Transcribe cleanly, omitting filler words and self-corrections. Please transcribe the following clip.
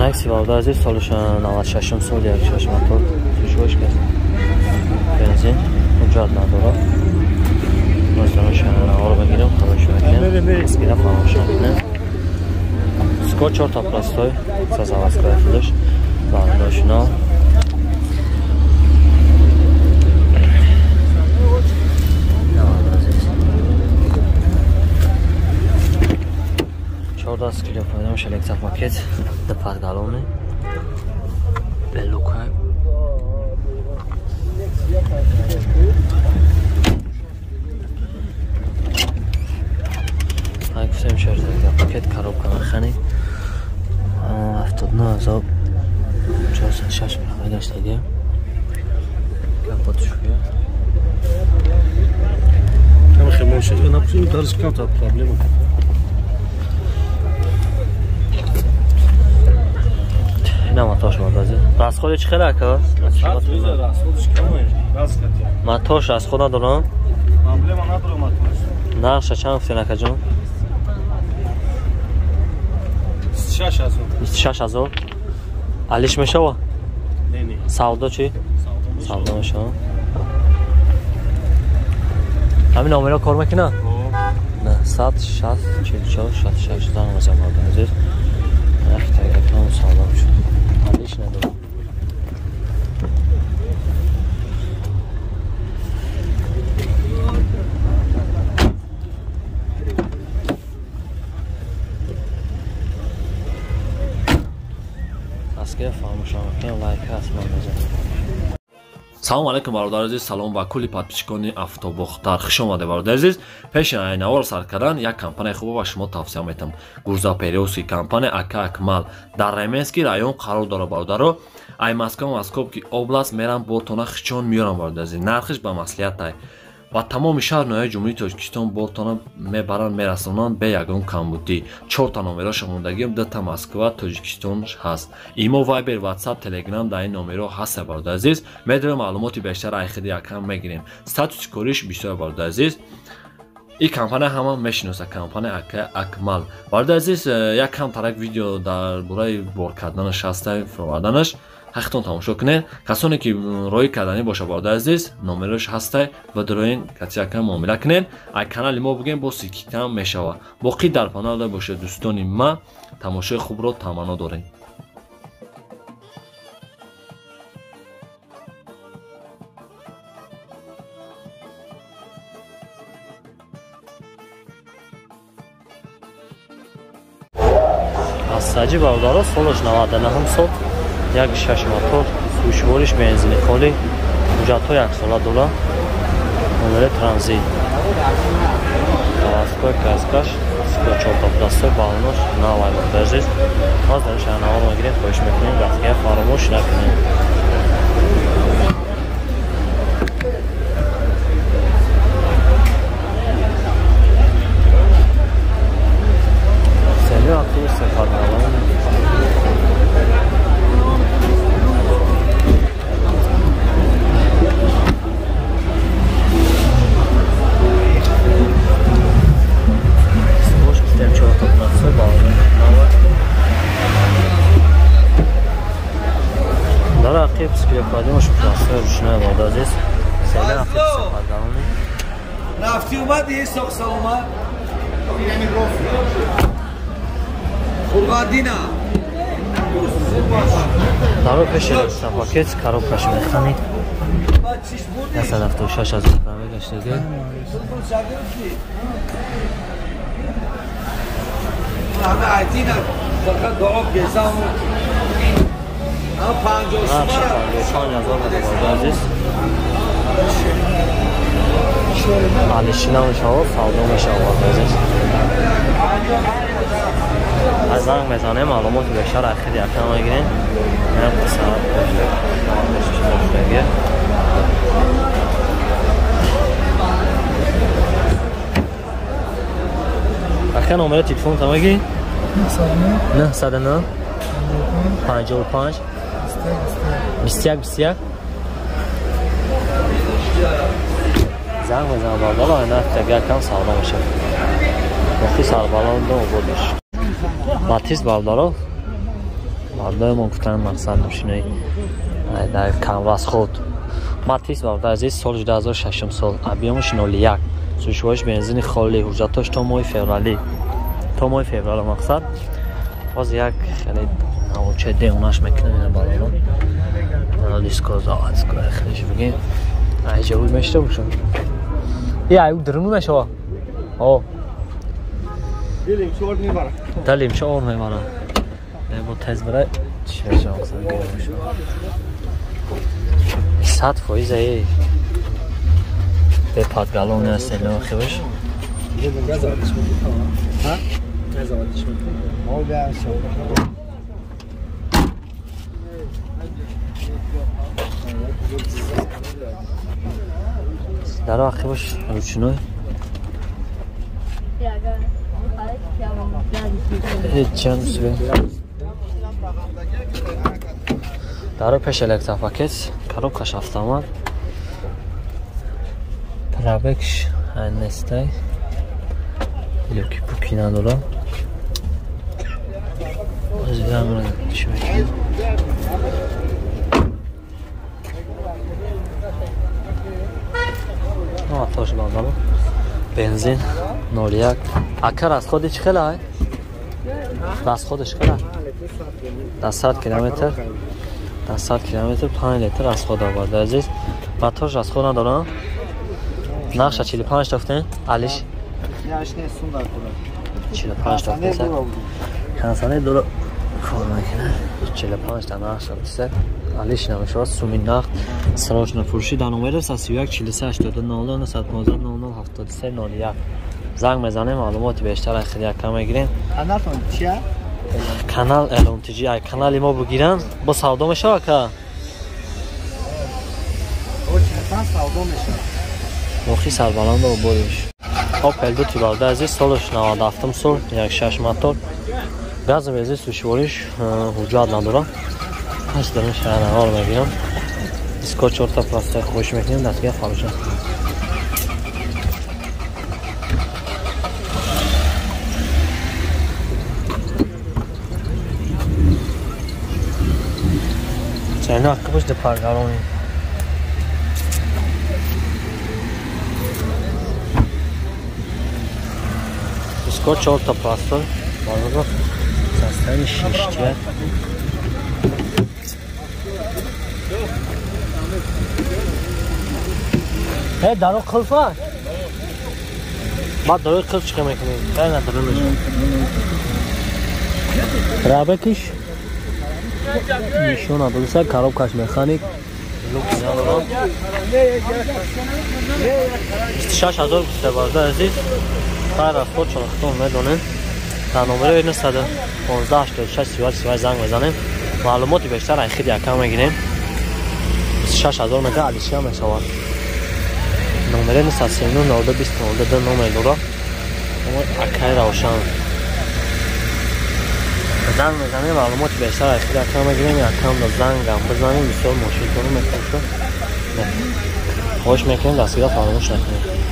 عکسی برادر عزیز سالش 96 سال یک شش موتور سوشوش کرد بنزین حجت نداره مثلا شهر رو بگیرم خواهش بکنم اسکینا فراموش نکنم سکو 4 تا پلاستای ساز عوض کردش بانداشنا دست کلیو پایدام شلکتا پاکت دپر گالونه بلوکای های کسیم شرزه پاکت کاروب کامل خانی 79406 برای داشته دیگه کپوت شویه کم خیموشه یا نبسیم درست کم تا پرابلمه ماتاش مازه راست خودش خیلی که راست خودش کمه راست کتی ماتاش راست خود ندارم پرابلم ندارم ماتاش نقشه چند گفتی نکه جون 26000 علیش میشه و نه نه سودا چی سودا میشه همین نامه را کار میکنه نه 160 44 66 تا مثلا عزیز رفت اکرام سودا میشه علیش ندارم تسکیه فراموشان کنیم لایک هست من بزنیم салом алейкум бародар азиз салом ба кулли подписчикони автобухтар хуш омадед бародар азиз пеши айнавор сар кардан як компания хуб ба шумо тавсия метам гурзапериоси компания ака акмал дар Раменский район қарор дорад бародаро ай Москва-Московский област мерам бортона хичон миёрам бародар азиз нархиш ба маслиҳатай ва тамоми шаҳр ноҳияи ҷумҳурии Тоҷикистон бортона мебаранд мерасонанд бе ягон камбудӣ 4 та номерош мондагим 2 та Москва Тоҷикистон ҳаст имо Viber WhatsApp Telegram дар ин номеро ҳаст бародар азиз медарем маълумоти бештар ай хиди якам мегирем статуси кориш бисёр бародар азиз ин компания ҳама мешиноса компания ака акмал бародар азиз якам тарак видео дар бораи бор карданаш ҳаста фироварданаш ҳақтон тамошо кунед касоне ки роҳи карданӣ боша бародар азиз номерош ҳастай ва дуроин катиякам муомила кунед ай канали мо бугем бо сикитам мешава боқӣ дар панал боша дӯстони ма тамошои хубро таманно дорем асаҷи бародаро солаш 99 сол як шаш мотор сӯшвориш бензини холи ҳуҷҷатҳо як сола дола номери транзит таваскои казкаш чорта пластой балонош навай бародар азиз аз дар шаҳрнавор мегирем хоҳиш мекунем гапга фаромӯш накунем сели автобус сафар мебарам рақиб скрепадимаш пластер рушная вода здесь сели рақиб сафаргалони рафти умади сок салома хургадина даро пеши пакет коробкаш механи 176 пробег гаштаги ҳама айтина фақат даоб гезам алишина мешавад савдо мешавад азиз аз занг мезанем маълумоти бештар ахиди якам мегирем мем пасарат ака номери телефон тамаги 909 55 21 زنگ بزن بالا اینا تگه کم سودا میشه وقتی سر بالا اون دو بودش ماتیس بالدارو مردم ما گفتن مقصد نشینه در کامراس خود ماتیس وارد عزیز سال 2006 سال ابیامش 01 سوشوش بنزین خالی حجتاش تا ماه فوریه مقصد باز یک خیلی نوچه دیونش میکنه اینه بالا دیسکو زاعت کنه خیلیش بگیم ایجا بود میشته باشم یه ایو درمو میشه آه دلیم چهار میبره با تز برای چه شانس هم گیره باشم 100% ای به پادگالون هست اینو خیبش در آخی باش روچنوی هیچ چند سوی در پیش الکترا پاکت коробкаш автомат пробегш нестай люки пуки надорам озгамра чумек атош бандало бензин 01 акар аз ходи чӣ хела аз ходиш хела 100 километр 5 لیتر از خود آورده عزیز ماتورش از خود ندارم نقشه 45 تافتین علیش 45 تافتین کنسانه دورو کار میکنه 45 تا نقشه بسید علیش نمیشه سومی نقد سراش نفروشی در نمره 31 43 89 915 00 73 01 زنگ میزنه معلوماتی بیشتر خیلی کم میگیریم کانالتون چیه؟ کانال الان تیجی ای کانالی ما بگیرن با سودا میشه که مخی سربلند و بوریش اپل دو تیبالده عزیز سالش 97 سال یک 6 موتور گاز عزیز سوشواریش وجود نداره هست دارم شهر حال میگیرم اسکوچ 4 تا پلاستیک خوش میکنیم دستگاه خارجه چاینا کبوش ده پارگالونی اسکو 4 تا پلاستر بالا ساستانی شیشتیه هی دارو خلفه بعد دارو خلف چکه میکنیم خیلی نداره میشه رابه کش نشون ادوسه коробкаш механик лук ندارم 26000 گفته برده عزیز خیر از خود شناختون میدونین در نمره 915 86 38 زنگ بزنیم معلوماتی بیشتر این خیلی یکم میگیریم 26000 میگه علیشی هم میشود نمره 939 92 92 نمره دورا اکای روشن زنگ میزنیم معلومات بیشتر خیلی کم میگیریم یا کم دو زنگ هم بزنیم بسیار مشکل کنیم میکنیم خوش میکنیم دستگاه فراموش نکنیم